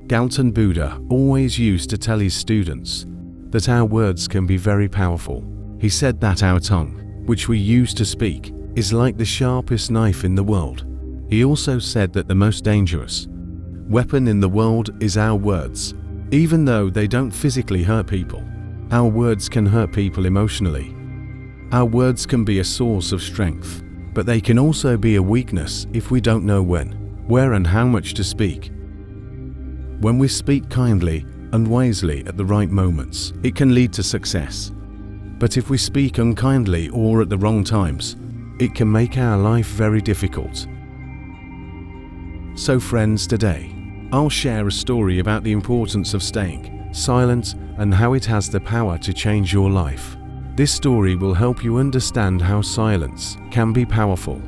Gautama Buddha always used to tell his students that our words can be very powerful. He said that our tongue, which we use to speak, is like the sharpest knife in the world. He also said that the most dangerous weapon in the world is our words. Even though they don't physically hurt people, our words can hurt people emotionally. Our words can be a source of strength, but they can also be a weakness if we don't know when, where and how much to speak. When we speak kindly and wisely at the right moments, it can lead to success. But if we speak unkindly or at the wrong times, it can make our life very difficult. So friends, today, I'll share a story about the importance of staying silent and how it has the power to change your life. This story will help you understand how silence can be powerful.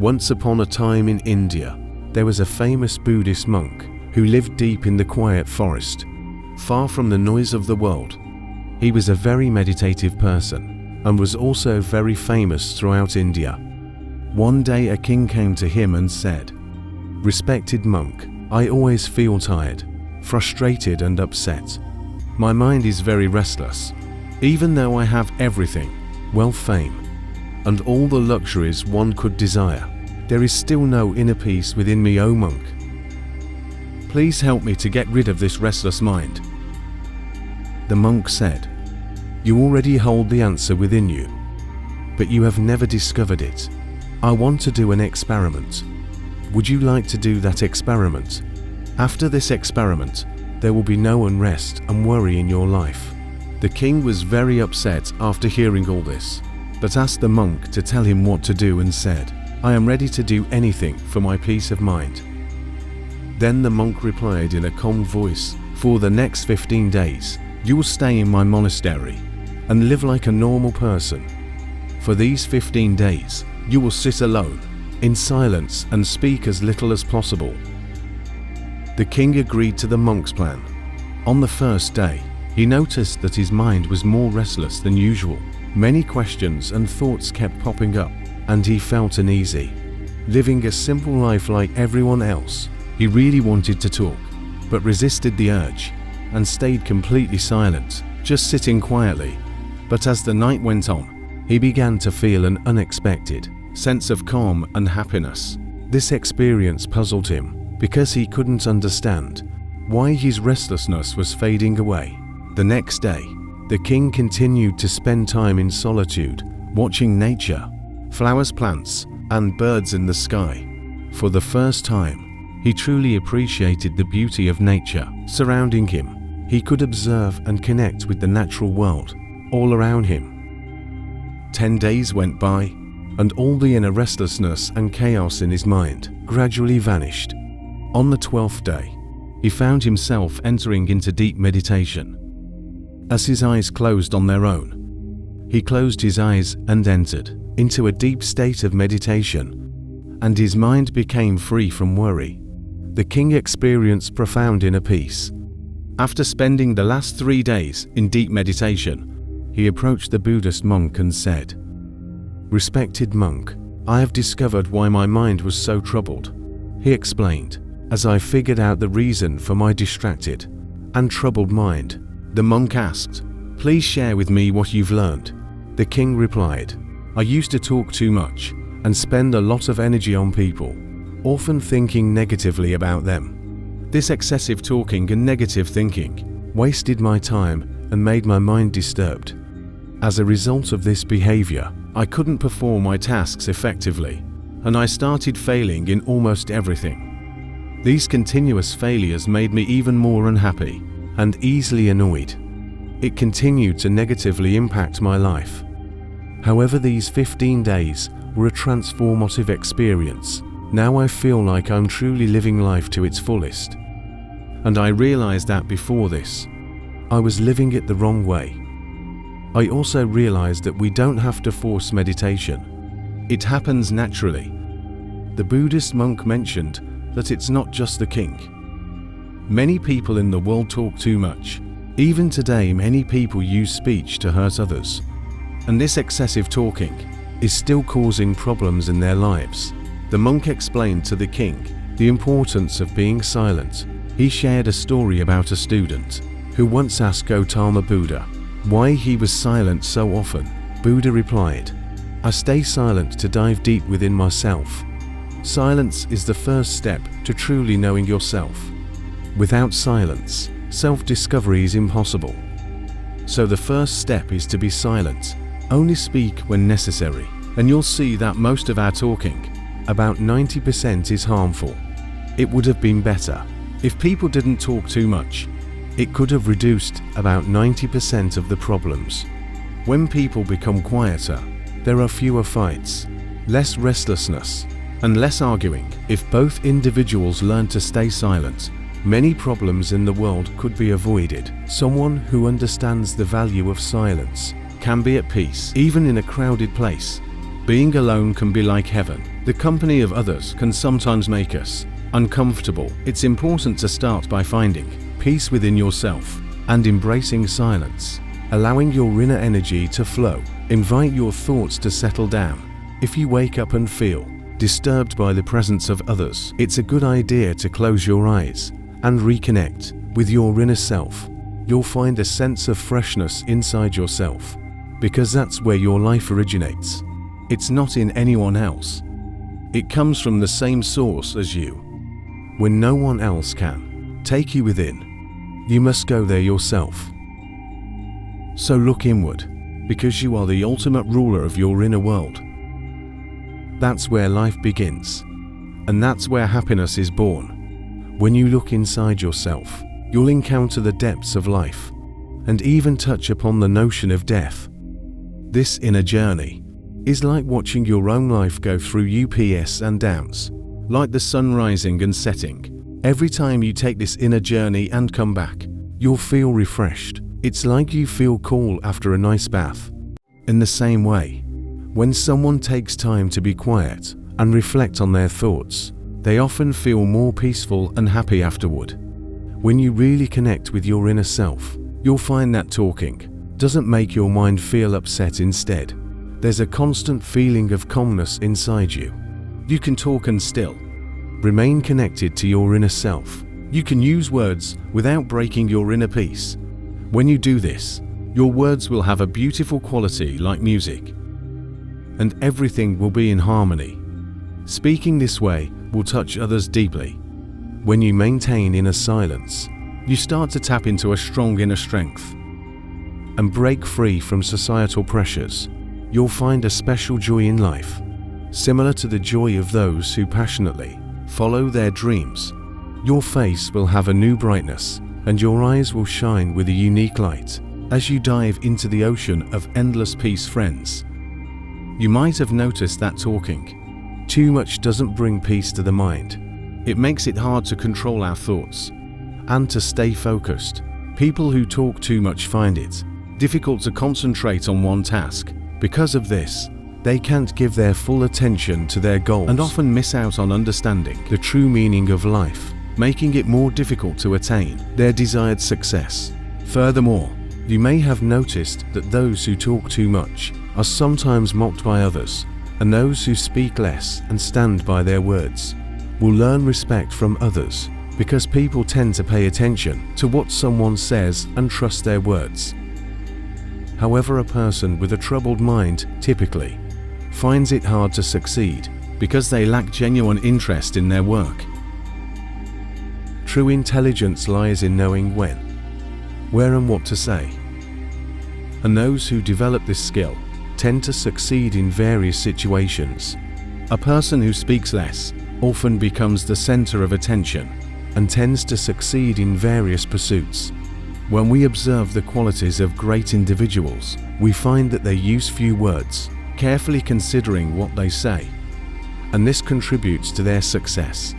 Once upon a time in India, there was a famous Buddhist monk who lived deep in the quiet forest, far from the noise of the world. He was a very meditative person and was also very famous throughout India. One day a king came to him and said, "Respected monk, I always feel tired, frustrated and upset. My mind is very restless. Even though I have everything, wealth, fame, and all the luxuries one could desire, there is still no inner peace within me, O monk. Please help me to get rid of this restless mind." The monk said, "You already hold the answer within you, but you have never discovered it. I want to do an experiment. Would you like to do that experiment? After this experiment, there will be no unrest and worry in your life." The king was very upset after hearing all this, but asked the monk to tell him what to do and said, "I am ready to do anything for my peace of mind." Then the monk replied in a calm voice, "For the next 15 days, you will stay in my monastery and live like a normal person. For these 15 days, you will sit alone, in silence and speak as little as possible." The king agreed to the monk's plan. On the first day, he noticed that his mind was more restless than usual. Many questions and thoughts kept popping up, and he felt uneasy. Living a simple life like everyone else, he really wanted to talk, but resisted the urge and stayed completely silent, just sitting quietly. But as the night went on, he began to feel an unexpected sense of calm and happiness. This experience puzzled him because he couldn't understand why his restlessness was fading away. The next day, the king continued to spend time in solitude, watching nature, flowers, plants, and birds in the sky. For the first time, he truly appreciated the beauty of nature surrounding him. He could observe and connect with the natural world all around him. 10 days went by, and all the inner restlessness and chaos in his mind gradually vanished. On the 12th day, he found himself entering into deep meditation. As his eyes closed on their own, he closed his eyes and entered into a deep state of meditation, and his mind became free from worry. The king experienced profound inner peace. After spending the last 3 days in deep meditation, he approached the Buddhist monk and said, "Respected monk, I have discovered why my mind was so troubled." He explained, "As I figured out the reason for my distracted and troubled mind." The monk asked, "Please share with me what you've learned." The king replied, "I used to talk too much and spend a lot of energy on people, often thinking negatively about them. This excessive talking and negative thinking wasted my time and made my mind disturbed. As a result of this behavior, I couldn't perform my tasks effectively, and I started failing in almost everything. These continuous failures made me even more unhappy and easily annoyed. It continued to negatively impact my life. However, these 15 days were a transformative experience. Now I feel like I'm truly living life to its fullest. And I realized that before this, I was living it the wrong way. I also realized that we don't have to force meditation. It happens naturally." The Buddhist monk mentioned that it's not just the king. Many people in the world talk too much. Even today, many people use speech to hurt others. And this excessive talking is still causing problems in their lives. The monk explained to the king the importance of being silent He shared a story about a student who once asked Gautama Buddha why he was silent so often. Buddha replied, "I stay silent to dive deep within myself. Silence is the first step to truly knowing yourself. Without silence, self-discovery is impossible. So the first step is to be silent. Only speak when necessary, and you'll see that most of our talking, about 90%, is harmful. It would have been better if people didn't talk too much. It could have reduced about 90% of the problems. When people become quieter, there are fewer fights, less restlessness, and less arguing. If both individuals learn to stay silent, many problems in the world could be avoided. Someone who understands the value of silence can be at peace, even in a crowded place. Being alone can be like heaven. The company of others can sometimes make us uncomfortable. It's important to start by finding peace within yourself and embracing silence, allowing your inner energy to flow. Invite your thoughts to settle down. If you wake up and feel disturbed by the presence of others, it's a good idea to close your eyes and reconnect with your inner self. You'll find a sense of freshness inside yourself, because that's where your life originates. It's not in anyone else. It comes from the same source as you. When no one else can take you within, you must go there yourself. So look inward, because you are the ultimate ruler of your inner world. That's where life begins, and that's where happiness is born. When you look inside yourself, you'll encounter the depths of life, and even touch upon the notion of death. This inner journey is like watching your own life go through ups and downs, like the sun rising and setting. Every time you take this inner journey and come back, you'll feel refreshed. It's like you feel cool after a nice bath. In the same way, when someone takes time to be quiet and reflect on their thoughts, they often feel more peaceful and happy afterward. When you really connect with your inner self, you'll find that talking doesn't make your mind feel upset. Instead, there's a constant feeling of calmness inside you. You can talk and still remain connected to your inner self. You can use words without breaking your inner peace. When you do this, your words will have a beautiful quality like music, and everything will be in harmony. Speaking this way will touch others deeply. When you maintain inner silence, you start to tap into a strong inner strength and break free from societal pressures. You'll find a special joy in life, similar to the joy of those who passionately follow their dreams. Your face will have a new brightness, and your eyes will shine with a unique light as you dive into the ocean of endless peace. Friends, you might have noticed that talking too much doesn't bring peace to the mind. It makes it hard to control our thoughts and to stay focused. People who talk too much find it difficult to concentrate on one task. Because of this, they can't give their full attention to their goals and often miss out on understanding the true meaning of life, making it more difficult to attain their desired success. Furthermore, you may have noticed that those who talk too much are sometimes mocked by others, and those who speak less and stand by their words will learn respect from others, because people tend to pay attention to what someone says and trust their words. However, a person with a troubled mind typically finds it hard to succeed because they lack genuine interest in their work. True intelligence lies in knowing when, where and what to say. And those who develop this skill tend to succeed in various situations. A person who speaks less often becomes the center of attention and tends to succeed in various pursuits. When we observe the qualities of great individuals, we find that they use few words, carefully considering what they say, and this contributes to their success.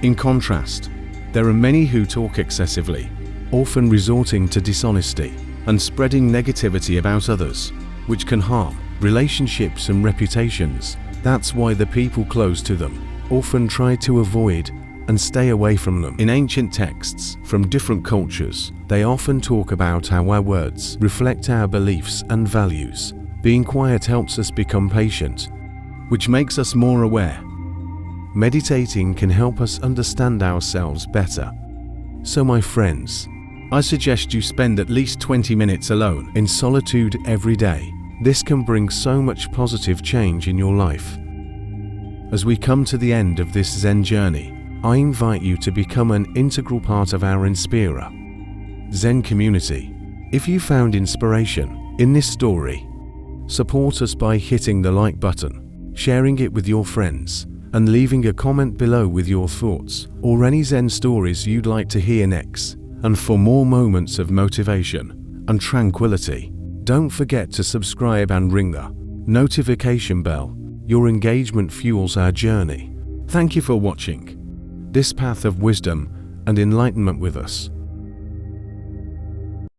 In contrast, there are many who talk excessively, often resorting to dishonesty and spreading negativity about others, which can harm relationships and reputations. That's why the people close to them often try to avoid and stay away from them. In ancient texts from different cultures, they often talk about how our words reflect our beliefs and values. Being quiet helps us become patient, which makes us more aware. Meditating can help us understand ourselves better. So my friends, I suggest you spend at least 20 minutes alone in solitude every day. This can bring so much positive change in your life. As we come to the end of this Zen journey, I invite you to become an integral part of our Inspira Zen community. If you found inspiration in this story, support us by hitting the like button, sharing it with your friends, and leaving a comment below with your thoughts or any Zen stories you'd like to hear next. And for more moments of motivation and tranquility, don't forget to subscribe and ring the notification bell. Your engagement fuels our journey. Thank you for watching this path of wisdom and enlightenment with us.